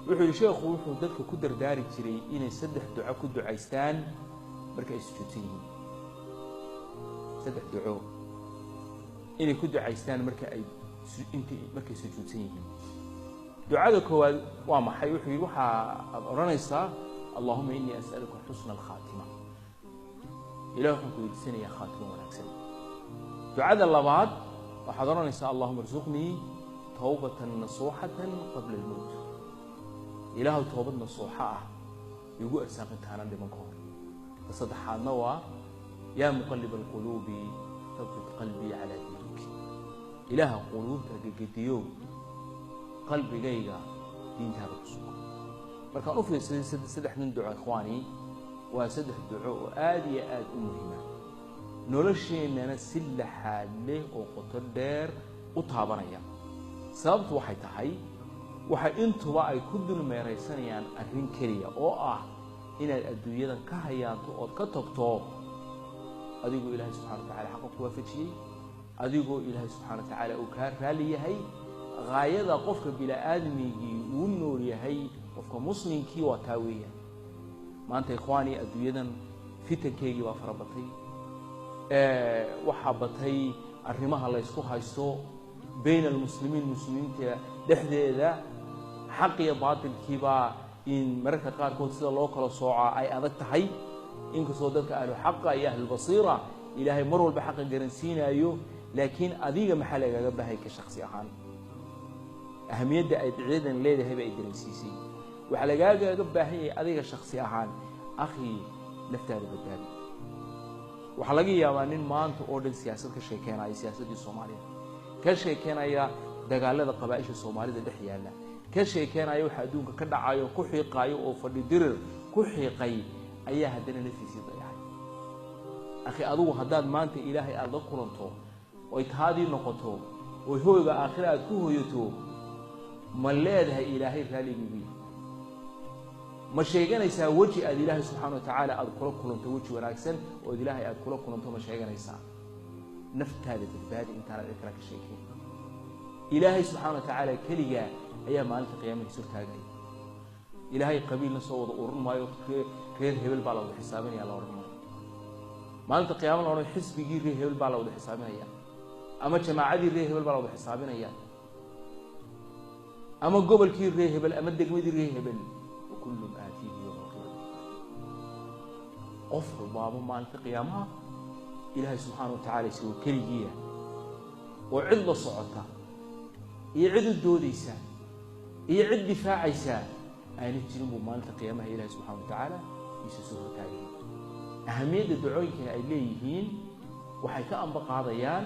wuxuu sheekhu wuxuu dadka ku dardaari jiray inay saddex duco ku ducaystaan marka ay sujuudsan yihiin saddex duco inay ku ducaystaan marka ay sujuudsan yihiin ducada koowaad waa maxay wuxuu waxa aad oranaysaa اللهم إني أسألك حسن الخاتمة إلهكم كويتسني يا خاتمة ونكسن دعاء اللبعض وحضرنا نساء اللهم ارزقني توبة نصوحة قبل الموت إله توبة نصوحة يقول أرساق انتهانا لمنكم تصدح النوى يا مقلب القلوب ثبت قلبي على دينك إله قلوب تجديو قلبي جيجا دينتها بالرسول markaan u fiirsaday saddexdan duco ikhwaani waa saddex duco oo aad iyo aad u muhiima nolosheenana si laxaad leh oo qoto dheer u taabanaya sababtu waxay tahay waxa intuba ay ku dulmeeraysanayaan arrin keliya oo ah inaad adduunyadan ka hayaanto ood ka tagto adigoo ilaahay subxaana wa tacaala xaqa ku waafajiyey adigoo ilaahay subxaana wa tacaala uu kaa raali yahay gaayada qofka bilaaadmigii uu nool yahay qofka muslimkii waa taa weeyaan maanta ikhwaani adduunyadan fitankeygii baa farabatay waxaa batay arrimaha la isku haysto bayna almuslimiin muslimiinta dhexdeeda xaq iyo baatilkiibaa in mararka qaarkood sida loo kala soocaa ay adag tahay inkastoo dadka ahlu xaqa iyo ahlu basiira ilaahay mar walba xaqa garansiinayo laakiin adiga maxaa lagaga baahay ka shakhsi ahaan ahamiyadda ay ducadan leedahay bay garansiisay waxa lagaaga baahan yahay adiga shakhsi ahaan akhi naftaada badbaadi waxa laga yaabaa nin maanta oo dhan siyaasad ka sheekeynaya siyaasadii Soomaaliya ka sheekeynaya dagaalada qabaa'isha Soomaalida dhex yaala ka sheekeynaya waxa adduunka ka dhacayo ku xiiqayo oo fadhi dirir ku xiiqay ayaa haddana naftiisa dayacay akhi adigu haddaad maanta ilaahay aad la kulanto oo taadii noqoto oo hooyga aakhira aad ku hooyato ma leedahay ilaahay raaligiisa ما شيغانيسا وجه اد الله سبحانه وتعالى اد كلا كلنتو وجه wanaagsan oo ilaahay aad kula kulanto ma sheeganaysa naftaada badbaadi inta aad kala ka sheekay ilaahay subhanahu wa ta'ala kaliya ayaa maalinta qiyaamaha soo taagay ilaahay qabiilna soo wada urin maayo reer hebel baa la wada xisaabinaya la oran maayo maalinta qiyaamaha oo xisbigii reer hebel baa la wada xisaabinaya ama jamaacadii reer hebel baa la wada xisaabinaya ama gobolkii reer hebel ama degmadii reer hebel كل آتيه يوم القيامة قفر بابا مالك قيامها إلهي سبحانه وتعالى يسوي كلية وعد صعوتها يعد الدوديسة يعد دفاعيسة أين تجنب مالك قيامها إلهي سبحانه وتعالى يسوي تاريخ أهمية الدعوة كان إليهين وحيكا أن بقى ضيان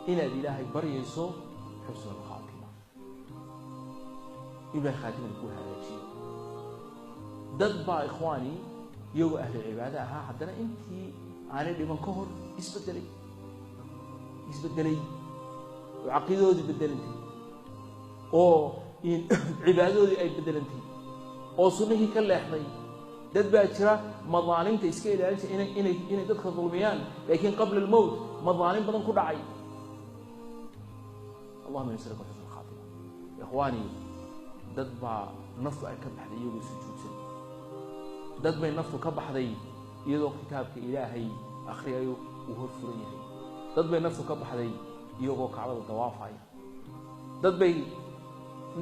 إلى إلهي بريسو حسن الخاتمة إلهي خاتمة يقول هذا الشيء dad baa ikhwaani iyagu ahli cibaada ahaa haddana intii aanay dhiman ka hor isbedelay oo caqiidadoodii bedelantay oo cibaadadoodii ay bedelantay oo sunnihii ka leexday dad baa jira madaalimta iska ilaalinta inay dadka dulmiyaan laakiin qabla almowt madaalim badan ku dhacay allahumma yasrika husnul khaatima ikhwaani dad baa naftu ay ka baxday iyagu sujuudsan dad bay naftu ka baxday iyadoo kitaabka ilaahay akhriyayo uu hor furan yahay dad bay naftu ka baxday iyagoo kacbada dawaafaya dad bay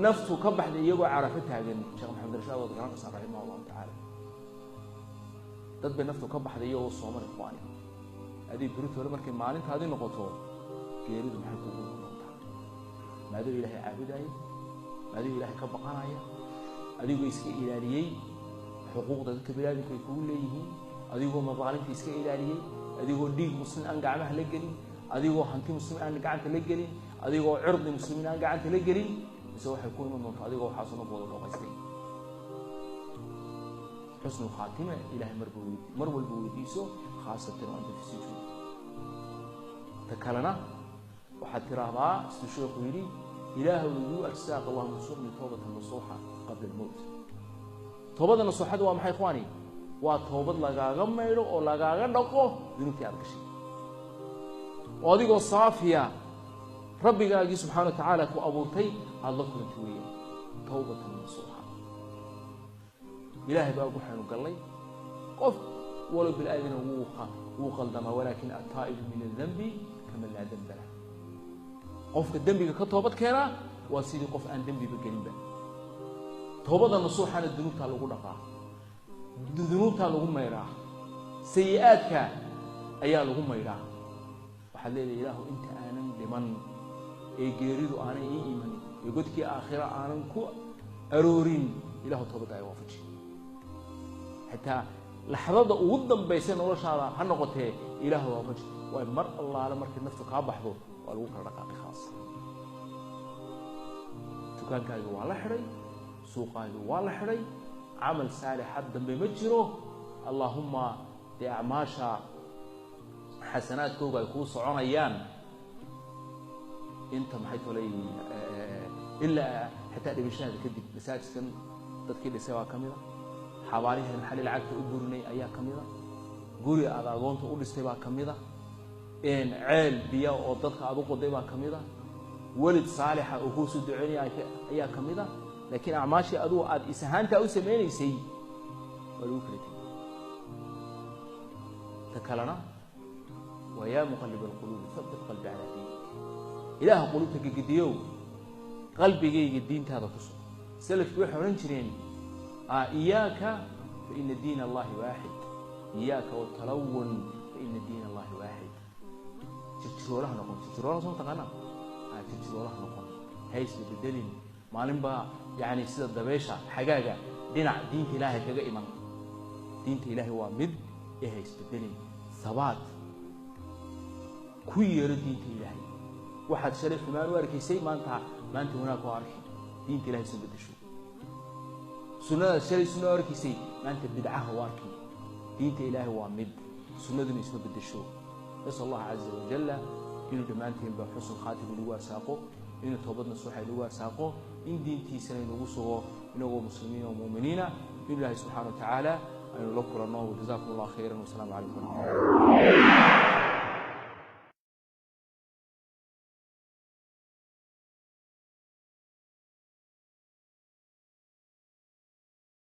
naftu ka baxday iyagoo carafo taagan sheekh maxamed rashaad oo garan qasar rahimahullah ta'ala dad bay naftu ka baxday iyagoo sooman ikhwaani adii birtoole markay maalintaadii noqoto geeridu maxay ku noqotaa maadoo ilaahay caabudayo maadoo ilaahay ka baqanaya adigoo iska ilaaliyay حقوق ذلك بلادك يكون ليهين أديكو مظالم في إسكا إلالية أديكو ديك مسلم أن قاعمها لقلين أديكو حنتي مسلم أن قاعمها لقلين أديكو عرض مسلمين أن قاعمها لقلين يسوي حيكون من نطق أديكو حاصل نبوض الغيستين حسن الخاتمة إلهي مربو البويديسو خاصة وأنت في السجود تكالنا وحتى رهبا استشوق ويلي إلهي ويلي أجساق الله منصورني توبة النصوحة قبل الموت توبة النصوحة waa maxay ikhwaani waa toobad lagaaga meelo oo lagaaga dhaqo dintii aad gashay oo adigoo saafiya rabbigaagi subhanahu wa ta'ala ku abuurtay aad la kulanti weeyay توبة النصوحة إلهي بقى وحنا قال قف ولو بالآذن وقلدما ولكن التائب من الذنب كمن لا ذنب له قف الذنب كتوبت كنا وسيدي قف أن ذنبي بقلبه توبة النصوح عن الذنوب تلقوا نقا الذنوب تلقوا ما يراه سيئاتك أيها لهم ما يراه وحلل إله أنت أنا لمن يجريد أنا إيمان يقول كي آخرة أنا كو أرورين إله توبة يوافج حتى لحظة وضم بيسين ولا شارع هنقطه إله وافج ومر الله على مركز نفسه كابحضه والوكر رقاقي خاص تكان كايو والله حري سوقايو والله حري عمل صالح حد بمجره اللهم دي أعماشا حسنات كوبا يكون صعون أيام أنت ما حيث لي إلا حتى اللي بيشنا كذب مساج كان تذكير سوا كاملة حواليها محل العقد أقولني أيها كاملة قولي على قونت أقول استباع كاملة إن عيل بيا وضدك أبوك ضيبا كاملة ولد صالح وهو سدعني أيها كاملة لكن أعماشي أدو أد إسهانت أو سميني سي ولوكلتي تكلنا ويا مقلب القلوب ثبت قلبي على دينك إله قلوبك قديو قلبي قدين هذا تصل سلف وحورن جرين إياك فإن دين الله واحد إياك والتلون فإن دين الله واحد تجرورها نقول تجرورها صوت غنا تجرورها نقول هيس بدليل معلم بقى يعني سيد الدبيشة حاجة دينع دين إلهي كذا إيمان دين إلهي هو مد هيس بدليل ثبات كوير دين إلهي واحد شرف ما نوارك يسي ما أنت هناك وارك دين إلهي سبب شو سنة الشري سنة وارك يسي ما أنت بدعه وارك دين إلهي هو مد سنة دين اسمه بد شو نسأل الله عز وجل إنه جمانتهم بحسن خاتم لوار ساقه إنه توبتنا صحيح لوار ساقه إن دين تيسنين وصوه إنه مسلمين ومؤمنين بإذن الله سبحانه وتعالى أن نلقى الله وجزاكم الله خيرا والسلام عليكم ورحمة الله